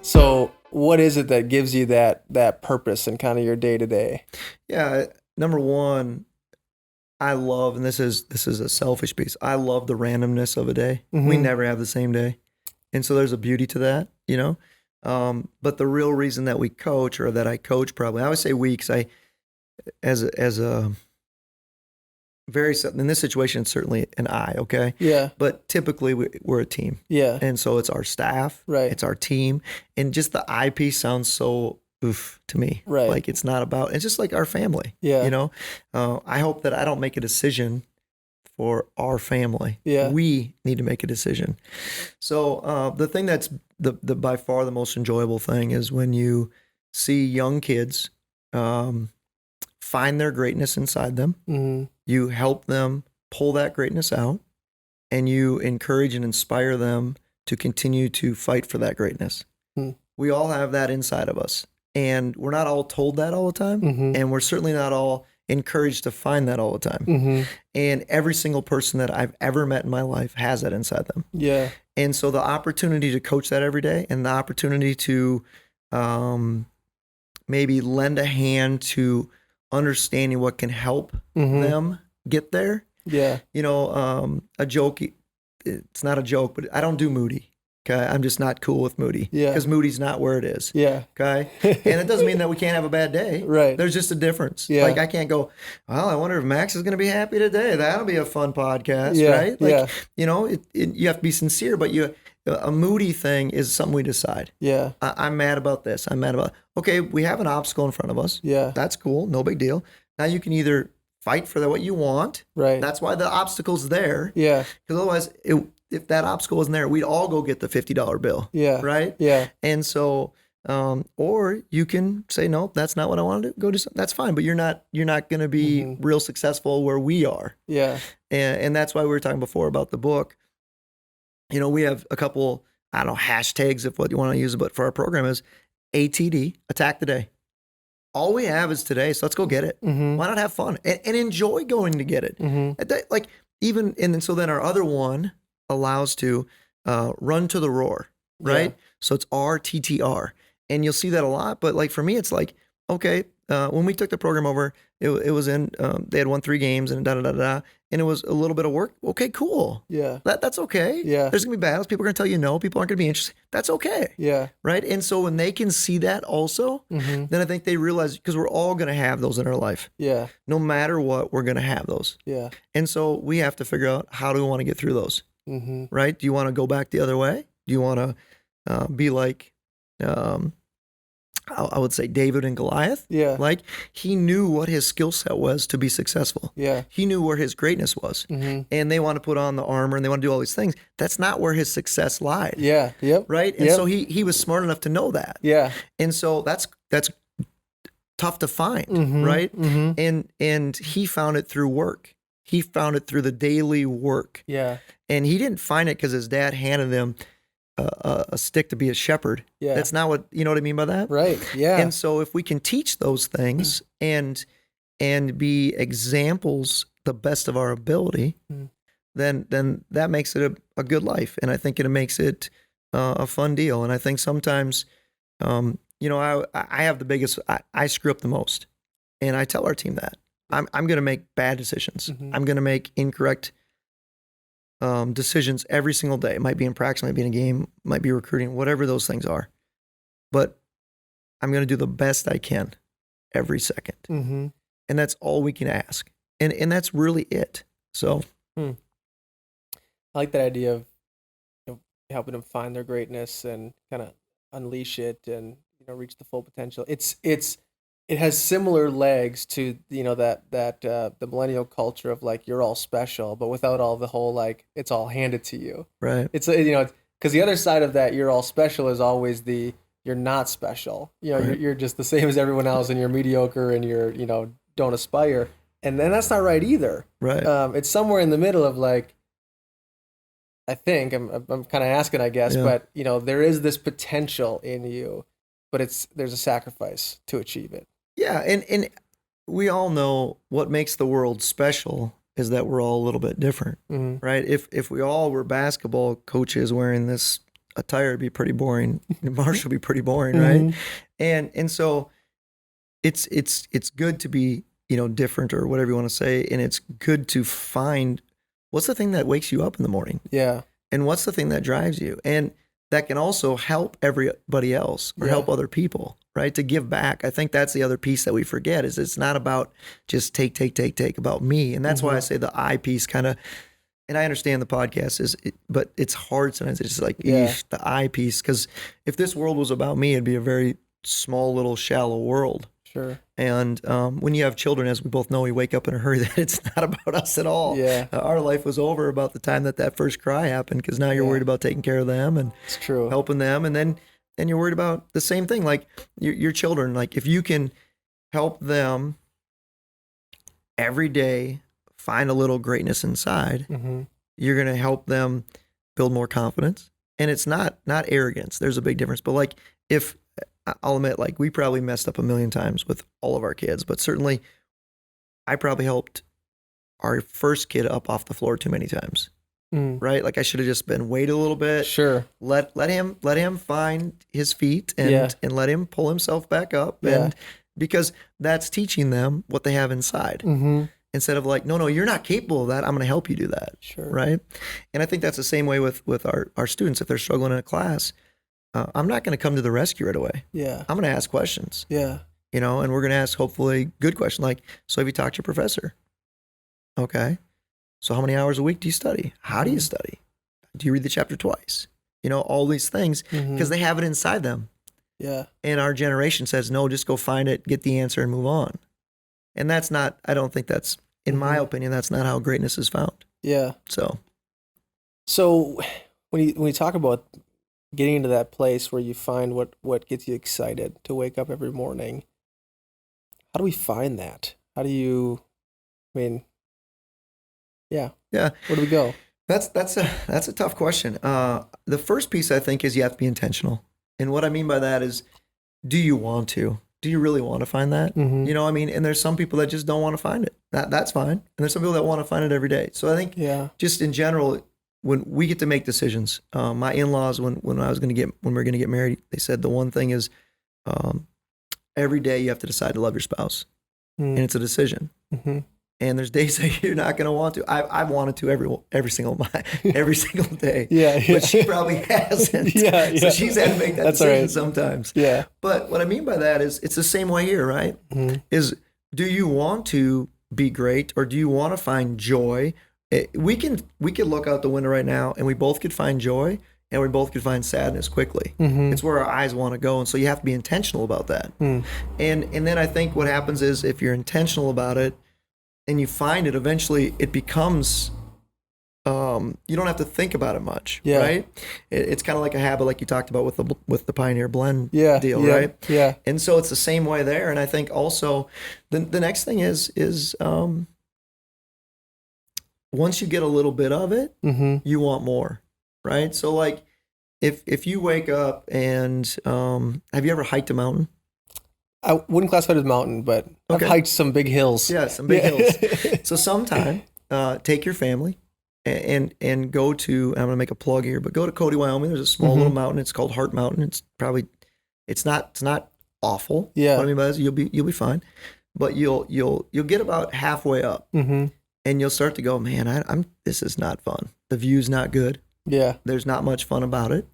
So what is it that gives you that purpose in kind of your day to day? Yeah, number one, I love, and this is a selfish piece. I love the randomness of a day. We Mm-hmm. never have the same day, and so there's a beauty to that, you know. But the real reason that we coach, or that I coach, probably I always say we, because as a very in this situation, it's certainly an I, okay, Yeah. but typically we're a team, Yeah. and so it's our staff, Right. it's our team, and just the I piece sounds so oof to me. Right. Like it's not about. It's just like our family, Yeah. you know. I hope that I don't make a decision for our family. Yeah. We need to make a decision. So the thing that's the by far the most enjoyable thing is when you see young kids find their greatness inside them. Mm-hmm. You help them pull that greatness out, and you encourage and inspire them to continue to fight for that greatness. Hmm. We all have that inside of us, and we're not all told that all the time, Mm-hmm. and we're certainly not all encouraged to find that all the time. Mm-hmm. And every single person that I've ever met in my life has that inside them. Yeah. And so the opportunity to coach that every day, and the opportunity to maybe lend a hand to understanding what can help Mm-hmm. them get there. Yeah. You know, a joke, it's not a joke, but I don't do Moody. Okay. I'm just not cool with Moody. Yeah. Because Moody's not where it is. Yeah. Okay. And it doesn't mean that we can't have a bad day. Right. There's just a difference. Yeah. Like I can't go, well, I wonder if Max is going to be happy today. That'll be a fun podcast. Yeah. Right. Like, Yeah. you know, you have to be sincere, but a Moody thing is something we decide. Yeah. I'm mad about this. I'm mad about, okay, we have an obstacle in front of us. Yeah. That's cool. No big deal. Now you can either fight for what you want. Right. That's why the obstacle's there. Yeah. Because otherwise, if that obstacle wasn't there, we'd all go get the $50 bill. Yeah. Right. Yeah. And so, or you can say, no, that's not what I want to do. Go do something. That's fine. But you're not going to be Mm-hmm. real successful where we are. Yeah. And that's why we were talking before about the book. You know, we have a couple, I don't know, hashtags if what you want to use, but for our program is ATD, attack the day. All we have is today, so let's go get it. Mm-hmm. Why not have fun and enjoy going to get it? Mm-hmm. Like even, and then so then our other one allows to run to the roar, right? Yeah. So it's RTTR, and you'll see that a lot. But like for me, it's like, okay, when we took the program over, it was in they had won 3 games and and it was a little bit of work. Okay, cool. Yeah. That's okay. Yeah. There's gonna be battles. People are gonna tell you no. People aren't gonna be interested. That's okay. Yeah. Right. And so when they can see that also, Mm-hmm. then I think they realize, because we're all gonna have those in our life. Yeah. No matter what, we're gonna have those. Yeah. And so we have to figure out, how do we want to get through those, Mm-hmm. right? Do you want to go back the other way? Do you want to be like, I would say David and Goliath? Yeah. Like he knew what his skill set was to be successful. Yeah. He knew where his greatness was. Mm-hmm. And they want to put on the armor and they want to do all these things. That's not where his success lied. Yeah. Yep. Right. And Yep. so he was smart enough to know that. Yeah. And so that's tough to find, Mm-hmm. right? Mm-hmm. And he found it through work. He found it through the daily work. Yeah. And he didn't find it because his dad handed him a stick to be a shepherd. Yeah. That's not what, you know what I mean by that? Right. Yeah. And so if we can teach those things and be examples the best of our ability, Mm. then that makes it a good life. And I think it makes it a fun deal. And I think sometimes, you know, I have the biggest, I screw up the most. And I tell our team that. I'm going to make bad decisions. Mhm. I'm going to make incorrect decisions every single day. It might be in practice, might be in a game, might be recruiting, whatever those things are. But I'm going to do the best I can every second. Mm-hmm. And that's all we can ask. And that's really it. So I like that idea of, you know, helping them find their greatness and kind of unleash it and, you know, reach the full potential. It has similar legs to, you know, that the millennial culture of like, you're all special, but without all the whole like, it's all handed to you. right. It's, you know, because the other side of that, you're all special, is always the you're not special. You know, Right. you're just the same as everyone else, and you're mediocre, and you're, you know, don't aspire. And then that's not right either. Right. It's somewhere in the middle of like, I think I'm kind of asking, I guess, Yeah. but you know, there is this potential in you, but there's a sacrifice to achieve it. Yeah. And we all know what makes the world special is that we're all a little bit different, Mm-hmm. right? If we all were basketball coaches wearing this a tire would be pretty boring. Marsh would be pretty boring, right? Mhm. And so it's good to be, different or whatever you want to say, and it's good to find what's the thing that wakes you up in the morning, Yeah. and what's the thing that drives you, and that can also help everybody else or Yeah. help other people, right? To give back. I think that's the other piece that we forget is it's not about just take about me, and that's why I say the I piece kind of. And I understand the podcast but it's hard sometimes. It's just like Yeah. the I piece, because if this world was about me, it'd be a very small, little, shallow world. Sure. And when you have children, as we both know, we wake up in a hurry that it's not about us at all. Yeah. Our life was over about the time that first cry happened, because now you're Yeah. worried about taking care of them and It's true. helping them. And then you're worried about the same thing, like your children. Like if you can help them every day find a little greatness inside, Mhm. you're going to help them build more confidence. And it's not arrogance. There's a big difference. But like if I'll admit, like we probably messed up a million times with all of our kids, but certainly I probably helped our first kid up off the floor too many times. Mm. Right? Like I should have just been wait a little bit. Sure. Let him find his feet and Yeah. let him pull himself back up. Yeah. And because that's teaching them what they have inside. Mhm. Instead of like, no, you're not capable of that. I'm going to help you do that. Sure. Right. And I think that's the same way with our students. If they're struggling in a class, I'm not going to come to the rescue right away. Yeah. I'm going to ask questions, Yeah. and we're going to ask hopefully good questions. Like, so have you talked to your professor? Okay. So how many hours a week do you study? How do you study? Do you read the chapter twice? All these things, Mhm. because they have it inside them. Yeah. And our generation says, no, just go find it, get the answer and move on. And that's not, I don't think that's, in my opinion, that's not how greatness is found. Yeah. So when you talk about getting into that place where you find what gets you excited to wake up every morning, how do we find that? How do you, yeah. Yeah. Where do we go? That's a tough question. The first piece I think is you have to be intentional. And what I mean by that is, do you want to? Do you really want to find that? Mhm. And there's some people that just don't want to find it. That's fine. And there's some people that want to find it every day. So I think Yeah. just in general, when we get to make decisions, my in-laws, when we were going to get married, they said the one thing is, every day you have to decide to love your spouse, and it's a decision. Mhm. And there's days that you're not going to want to. I've wanted to every single day. Yeah. But she probably hasn't. Yeah. So she's had to make that That's decision right. sometimes. Yeah. But what I mean by that is it's the same way here, right? Mhm. Is do you want to be great, or do you want to find joy? We could look out the window right now and we both could find joy, and we both could find sadness quickly. Mhm. It's where our eyes want to go. And so you have to be intentional about that. Mm. And then I think what happens is if you're intentional about it and you find it, eventually it becomes, you don't have to think about it much, Yeah. right? It's kind of like a habit, like you talked about with the Pioneer Blend Yeah. deal, Yeah. right? Yeah. And so it's the same way there. And I think also the next thing is once you get a little bit of it, Mhm. you want more, right? So like if you wake up and have you ever hiked a mountain? I wouldn't classify it as mountain, but Okay. I've hiked some big hills. Yeah, some big hills. So sometime take your family and go to, I'm going to make a plug here, but go to Cody, Wyoming. There's a small little mountain. It's called Heart Mountain. It's not awful. Yeah. What I mean by this, you'll be fine, but you'll get about halfway up, Mhm. and you'll start to go, man, this is not fun. The view's not good. Yeah. There's not much fun about it,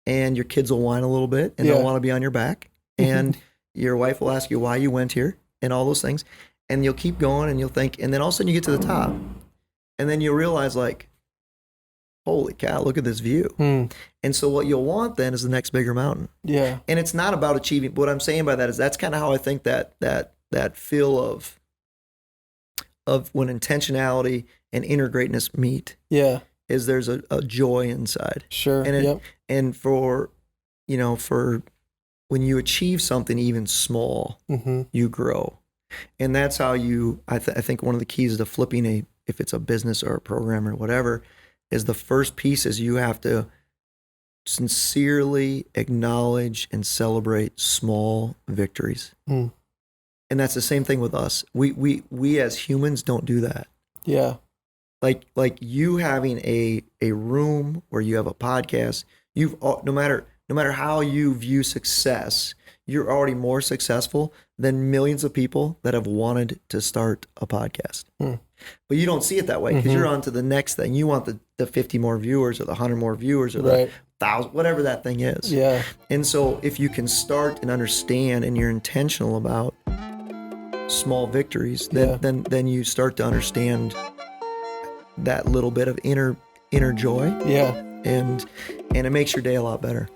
and your kids will whine a little bit, and Yeah. they'll want to be on your back, and your wife will ask you why you went here, and all those things, and you'll keep going, and you'll think, and then all of a sudden you get to the top, and then you'll realize like, holy cow, look at this view. Mm. And so what you'll want then is the next bigger mountain. Yeah. And it's not about achieving. What I'm saying by that is that's kind of how I think that feel of when intentionality and inner greatness meet, Yeah. is there's a joy inside. Sure. And Yep. and for when you achieve something even small, Mhm. you grow. And that's how I think one of the keys to flipping if it's a business or a program or whatever, is the first piece is you have to sincerely acknowledge and celebrate small victories. Mm. And that's the same thing with us. We as humans don't do that. Yeah. Like you having a room where you have a podcast, No matter how you view success, you're already more successful than millions of people that have wanted to start a podcast. But you don't see it that way because you're on to the next thing. You want the 50 more viewers or the 100 more viewers or the 1,000, whatever that thing is. Yeah. And so if you can start and understand and you're intentional about small victories, then you start to understand that little bit of inner joy. Yeah. And it makes your day a lot better.